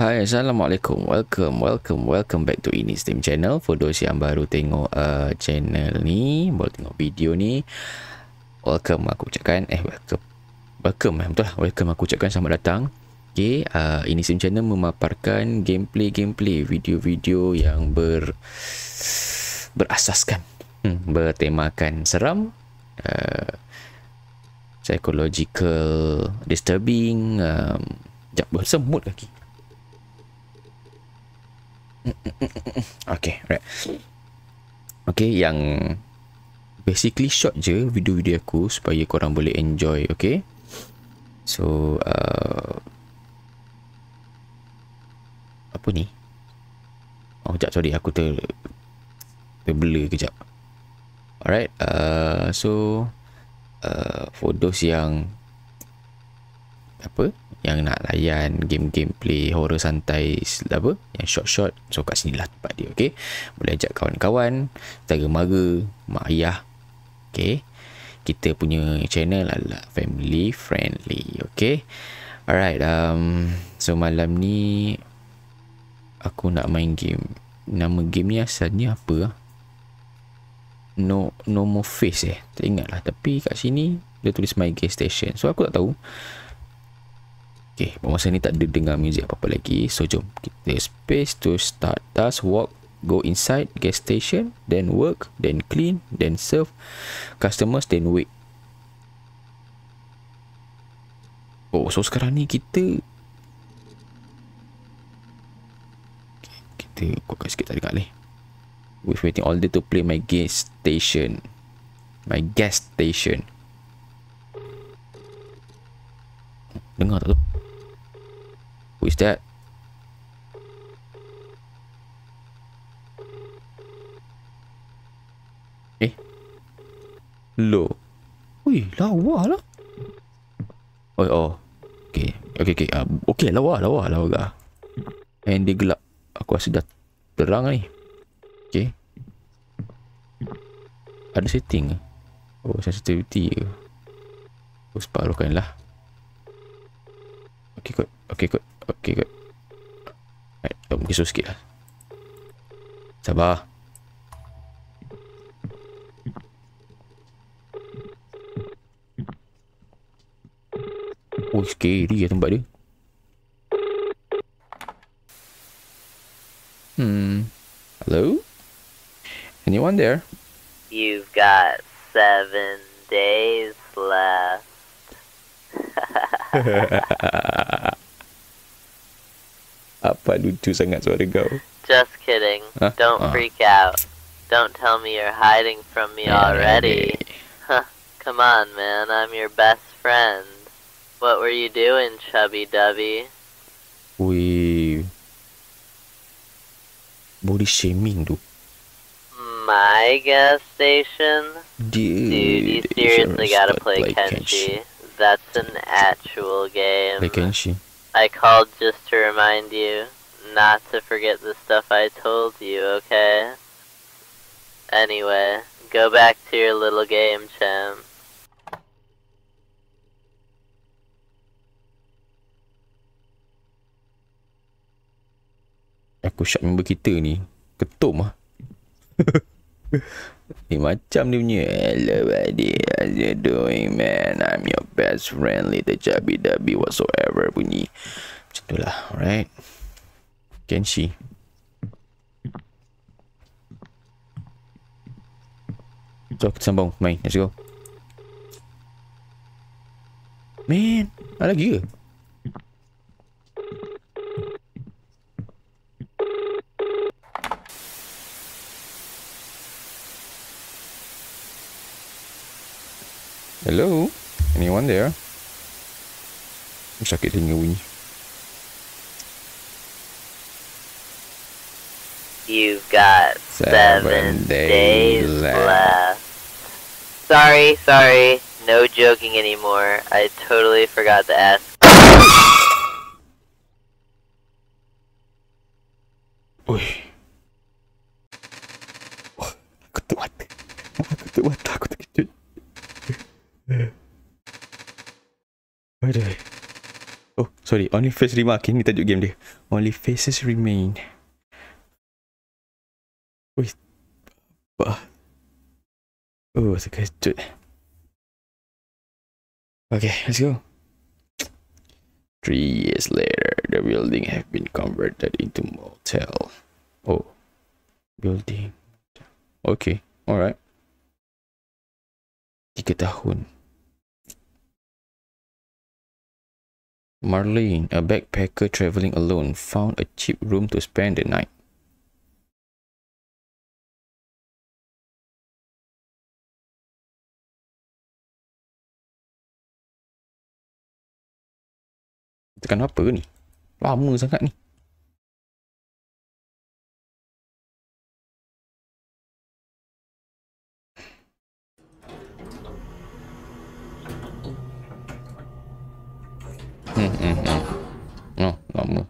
Hai, Assalamualaikum. Welcome back to Ini Steam Channel. For those yang baru tengok channel ni, baru tengok video ni, welcome aku ucapkan welcome betul lah. Welcome aku ucapkan selamat datang. Okay, Ini Steam Channel memaparkan gameplay video-video yang berasaskan bertemakan seram, psychological disturbing, bersemut lagi. Okay, right. Okay, yang basically short je video-video aku supaya korang boleh enjoy. Okay, so apa ni? Oh, sekejap, sorry, aku terblur kejap. Alright, so for those yang yang nak layan game-gameplay horror santai yang short, so kat sini lah tempat dia. Okay, boleh ajak kawan-kawan, saudara mara, mak ayah. Okay, kita punya channel adalah family friendly. Okay, alright, so malam ni aku nak main game. Nama game ni asalnya apa? No More Face tak ingat lah, tapi kat sini dia tulis My Gas Station, so aku tak tahu. Okay, masa ni tak ada dengar muzik apa-apa lagi. So jom kita space to start. Task, walk, go inside gas station, then work, then clean, then serve customers, then wait. Oh, so sekarang ni kita kuatkan sikit tak dengar ni. We're waiting all day to play my gas station. Dengar tak tu? Who is that? Low. Ui, lawa lah. Oh. Okay. Okay, lawa. And dia gelap. Aku rasa dah terang ni. Okay. Ada setting. Oh, sensitivity ke? Oh, separuhkan lah. Okay kot. Right, mungkin so sikit lah. Sabar. Oh, scary lah tempat dia. Hello? Anyone there? You've got 7 days left. Apa lucu sangat suara kau. Just kidding. Don't freak out. Don't tell me you're hiding from me already. Huh. Come on, man. I'm your best friend. What were you doing, chubby dubby? Wih. Body shaming tu. My gas station? Dude, you seriously gotta play Kenshi. That's an actual game. Play Kenshi. I called just to remind you not to forget the stuff I told you, okay? Anyway, go back to your little game, champ. Aku syak member kita ni ketum lah. Ni macam dia punya, hello buddy, how's you doing man, I'm your best friend, little chubby dubby whatsoever bunyi. Macam tu lah, alright. Kenshi. So kita sambung main, let's go. Man, ada lagi ke? Hello? Anyone there? Sakit telinga bunyi. You've got 7 days left. Sorry. No joking anymore. I totally forgot to ask. Ui. Aku tutup mata. Aku terkejut. Aduh. Oh, sorry. Only face remain. Okay, ni tajuk game dia. Only faces remain. Wih. Wah. Oh, sekejut. Okay, let's go. 3 years later, the building have been converted into motel. Oh. Building. Okay, alright. 3 tahun. Marlene, a backpacker traveling alone, found a cheap room to spend the night. Tekan apa ni? Lama sangat ni. No, lama.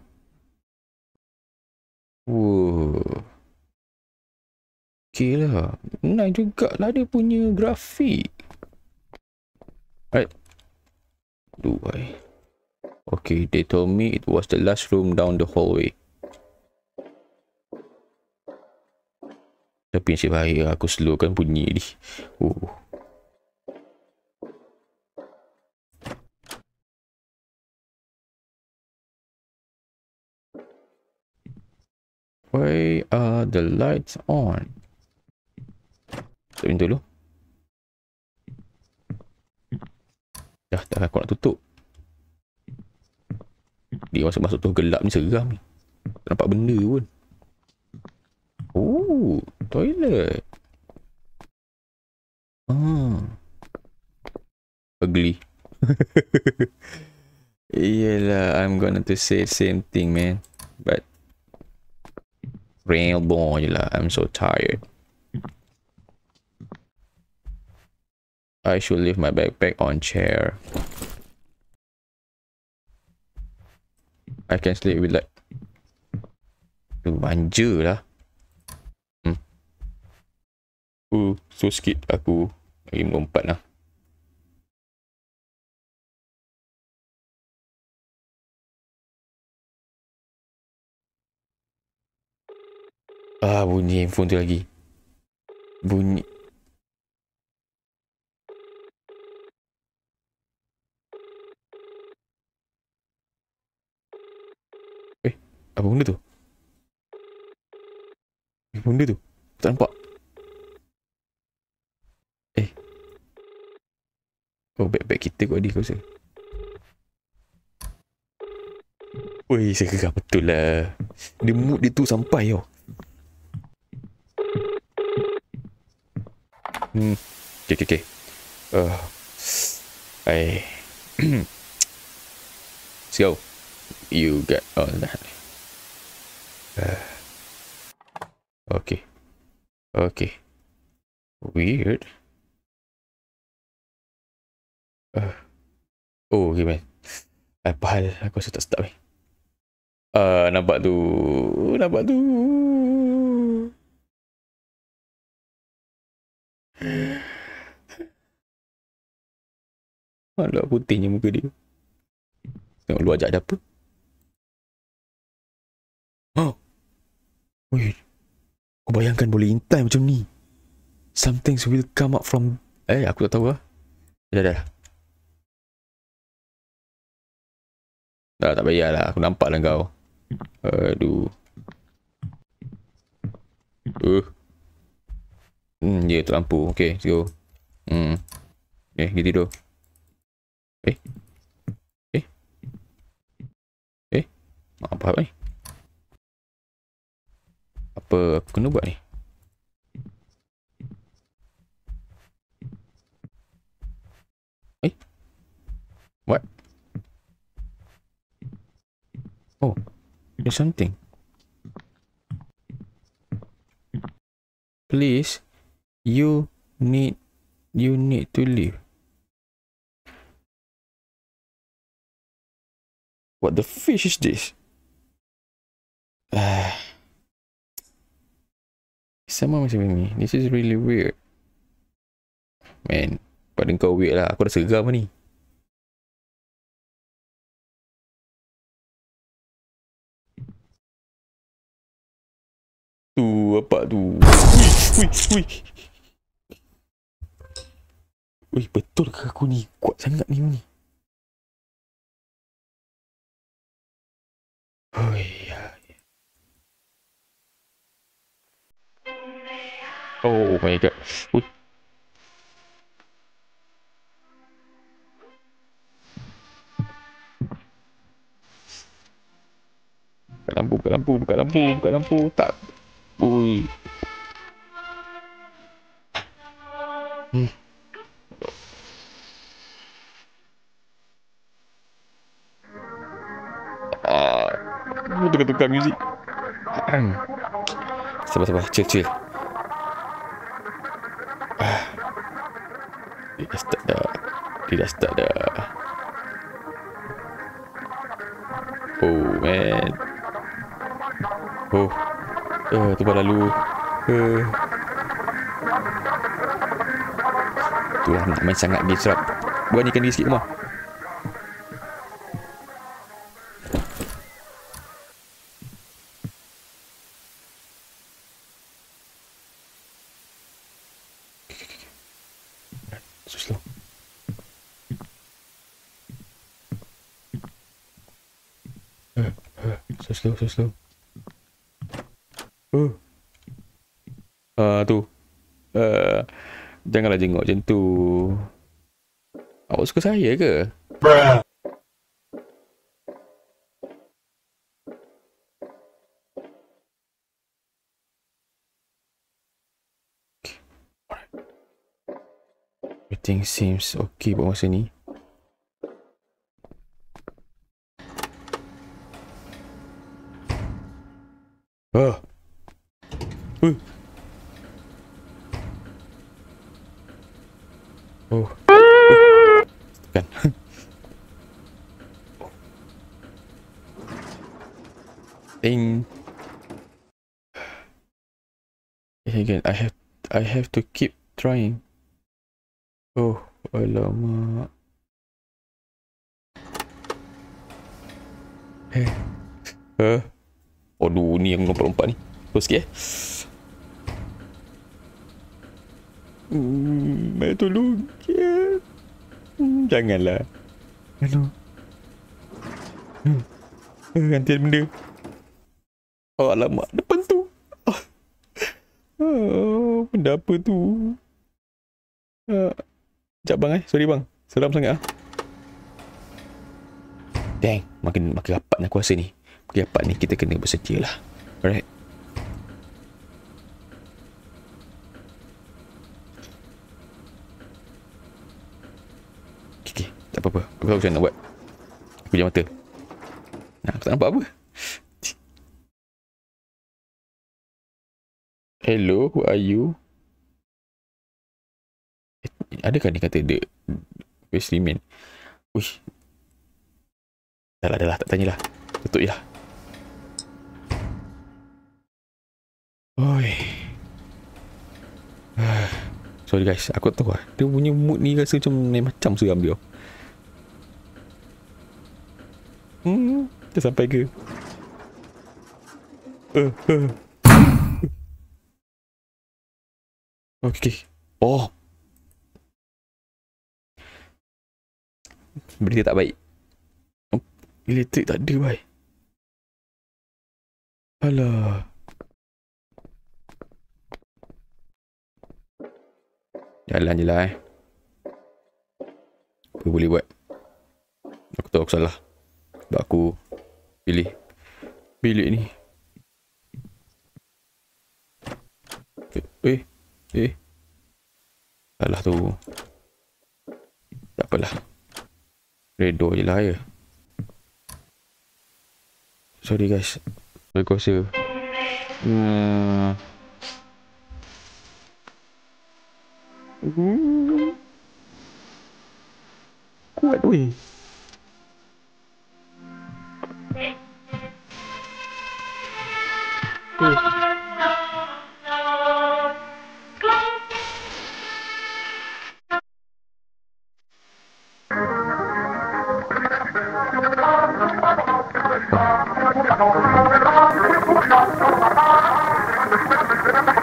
Okay lah. Nice juga lah dia punya grafik. Right. Okay, they told me it was the last room down the hallway. Tapi nasib baik aku slowkan bunyi ni. Why are the lights on? Tutup pintu dulu. Dah aku nak tutup. Dia masuk-masuk tu gelap ni, seram ni. Tak nampak benda pun. Oh, toilet. Ugly. Yelah, I'm gonna to say same thing, man. But real boy lah, I'm so tired. I should leave my backpack on chair. I can sleep with like tu manja lah. So skip aku lagi melompat lah. Bunyi handphone tu lagi. Bunyi. Apa benda tu? Apa benda tu? Tak nampak. Oh, backpack kita kot dia kau rasa. Weh, saya geram betul lah. Dia mood dia tu sampai tau. Okay. Let's go. You get all that. Okay. Weird. Okay man. Apa hal? Aku rasa tak sedap ni. Nampak tu. Alah, putihnya muka dia. Tengok luar jap ada apa. Wait. Kau bayangkan boleh in time macam ni. Some things will come up from... aku tak tahu lah. Dah. Dah tak payah lah. Aku nampak lah kau. Aduh. Ya, tu lampu. Okay, let's go. Pergi tidur. Apa ni? Apa aku kena buat ni? What? Oh, there's something. Please, you need to leave. What the fish is this? Sama macam ni. This is really weird. Man, pada kau weird lah. Aku dah seram ni. Tu, apa tu? Ui, ui, ui. Ui, betul ke aku ni? Kuat sangat ni. Ui, oh my god. Ui. Buka lampu. Tak. Ui. Tukar muzik. Sabar. Chill. Dia dah start dah. Oh man. Oh. Tumpah lalu. Itulah nak main sangat disrupt. Beranikan diri sikit rumah. So slow. Tu. Janganlah jenguk macam tu. Awak suka saya ke? Bruh. Everything seems okay buat masa ni. Kan. Ding. Again, I have to keep trying. Oh, alamak. Aduh, ni yang lompat-lompat ni. Terus sikit tolong. Janganlah. Aduh. Ganti benda. Oh, alamak. Depan tu. Benda apa tu? Sekejap bang Sorry bang. Seram sangat Dang. Makin rapat ni aku rasa ni. Makin rapat ni kita kena bersedia lah. Alright. Okay. Tak apa-apa. Aku tahu macam mana nak buat. Aku pejam mata. Nah, aku tak nampak apa. Hello, who are you? Adakah dia kata dia Wesley man? Uish. Dah lah, tak tanyalah. Tutup je lah. Oi. Sorry guys, aku tahu lah. Dia punya mood ni rasa macam seram dia. Kita sampai ke? Okay. Oh. Berita tak baik. Elektrik tak ada, bhai. Alah. Jalan je lah, Apa boleh buat? Aku tahu aku salah. Sebab aku pilih bilik ni. Salah tu. Tak apalah. Redo je lah ya. Sorry guys. Aku rasa kuat weh.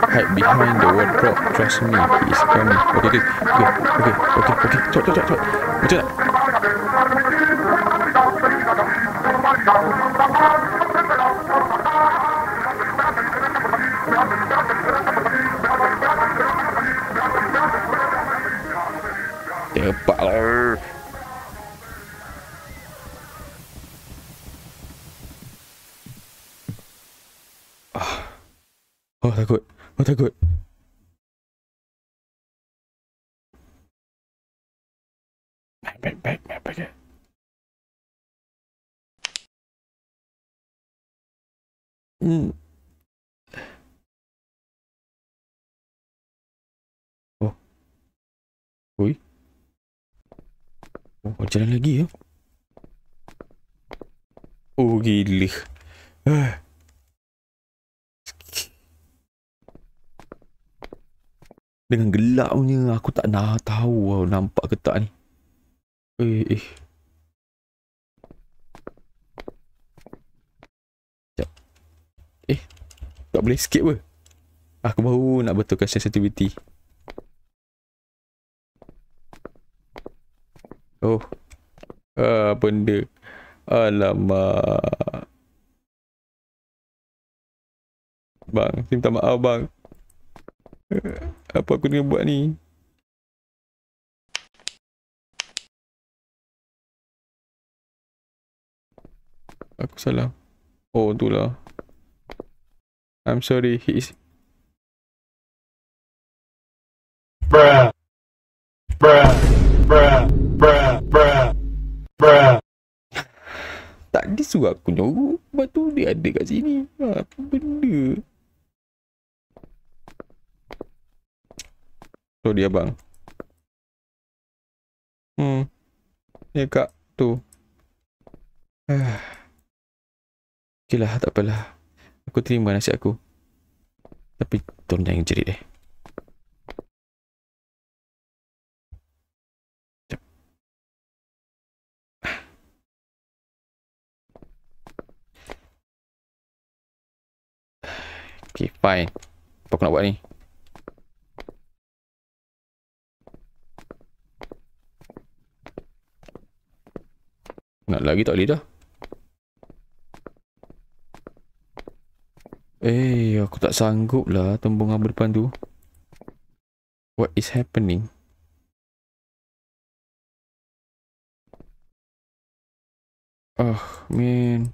Hide behind the wardrobe. Trust me, he is coming. Okay. Cepat. Macam nak? Cepat lah. Oh, takut. Back. Oh. Oi. Oh, jalan lagi ya. Oh, gila. Dengan gelapnya aku tak nak tahu nampak ke tak ni. Sekejap. Tak boleh escape ke? Aku baru nak betulkan sensitivity. Oh. Benda. Alamak. Bang, minta maaf bang. Apa aku kena buat ni? Aku salah. Oh, itulah. I'm sorry, he is... Bruh. Tak disuruh aku nyorok. Lepas tu dia ada kat sini. Apa benda? Sorry abang. Ya kak, tu. Okay lah, tak apalah. Aku terima nasihat aku. Tapi tolong jangan jerit Okay, fine. Apa aku nak buat ni? Nak lagi tak boleh dah. Aku tak sanggup lah tembung apa depan tu. What is happening? Oh, man.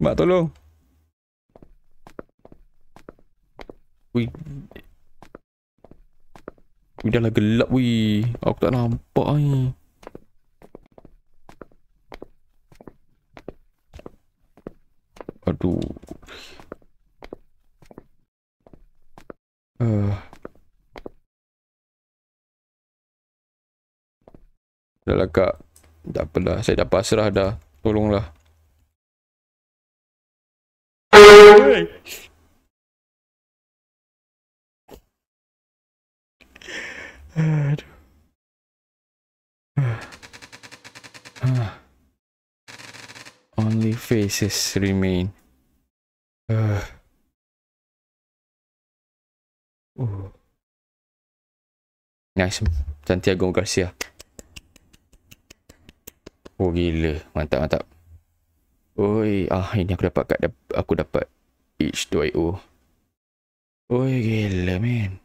Mak tolong. Wih. Dah lah gelap wih. Aku tak nampak ni. Aduh. Dah lah kak. Tak apalah. Saya dah pasrah dah. Tolonglah. Aduh. Only faces remain. Nice. Santiago Garcia. Oh gila. Mantap. Oi, ini aku dapat H2IO. Oi gila man.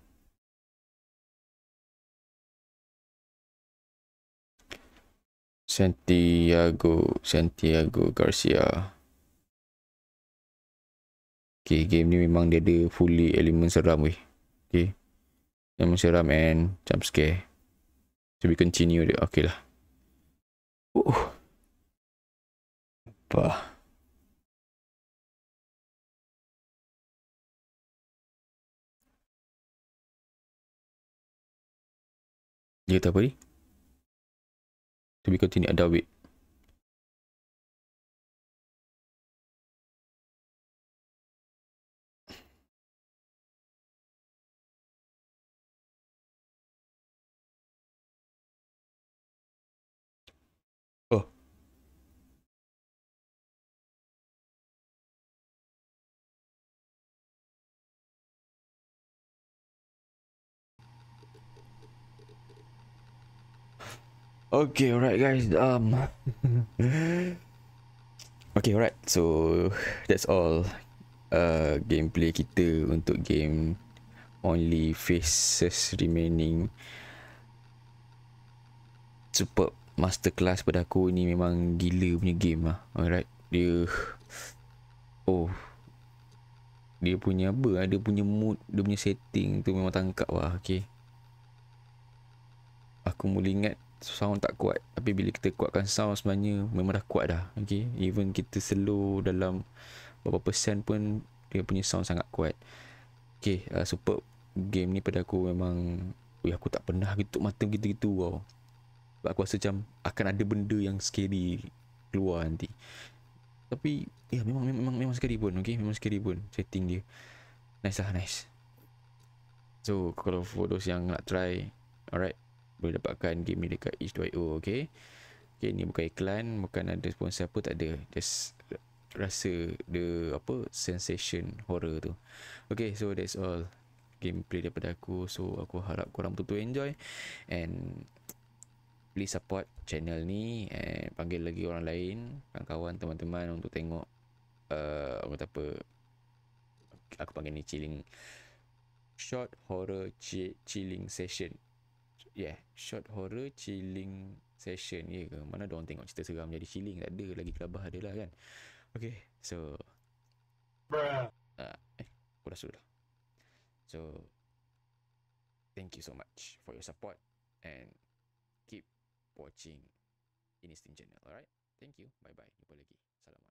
Santiago Garcia. Okay, game ni memang dia ada fully elemen seram weh. Okay. Elemen seram and jump scare. So we continue dia. Okay lah. Apa? Dia kata apa ni? To be continued, ada wait. Oh. Okay, alright guys. Okay, alright. So that's all gameplay kita untuk game Only Faces Remaining. Superb masterclass pada aku. Ni memang gila punya game lah. Alright. Dia dia punya apa, dia punya mood, dia punya setting tu memang tangkap lah. Okay, aku mula ingat sound tak kuat, tapi bila kita kuatkan sound sebenarnya memang dah kuat dah. Okay, even kita slow dalam berapa persen pun dia punya sound sangat kuat. Okay, superb game ni pada aku. Memang aku tak pernah tutup mata gitu-gitu tau. Sebab aku rasa macam akan ada benda yang scary keluar nanti. Tapi ya, memang scary pun. Okay, memang scary pun setting dia. Nice lah, nice. So kalau for those yang nak try, alright, boleh dapatkan game ni dekat itch.io. Okay, okay, ni bukan iklan, bukan ada sponsor apa, tak ada. Just rasa the apa, sensation horror tu. Okay, so that's all gameplay daripada aku. So aku harap korang betul-betul enjoy, and please support channel ni, and panggil lagi orang lain, kawan-kawan, teman-teman untuk tengok aku kata apa, aku panggil ni chilling, short horror chilling session. Yeah, short horror chilling session. Ya ke? Mana ada orang tengok cerita seram jadi chilling? Tak ada, lagi kelabah ada lah kan. Okay, so aku dah sudah. So thank you so much for your support, and keep watching Inistin channel. Alright, thank you, bye bye, jumpa lagi, salam.